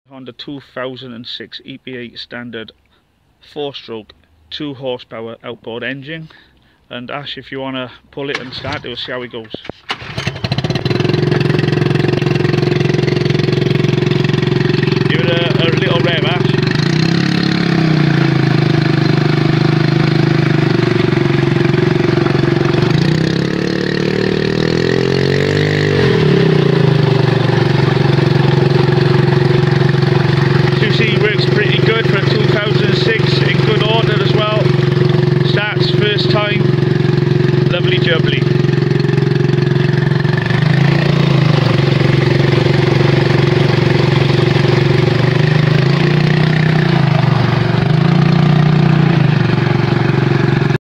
Honda 2006 EPA standard 4-stroke 2 horsepower outboard engine. And Ash, if you want to pull it and start it, we'll see how it goes. Give it a little rev, Ash. Works pretty good for a 2006, in good order as well. Starts first time, lovely jubbly.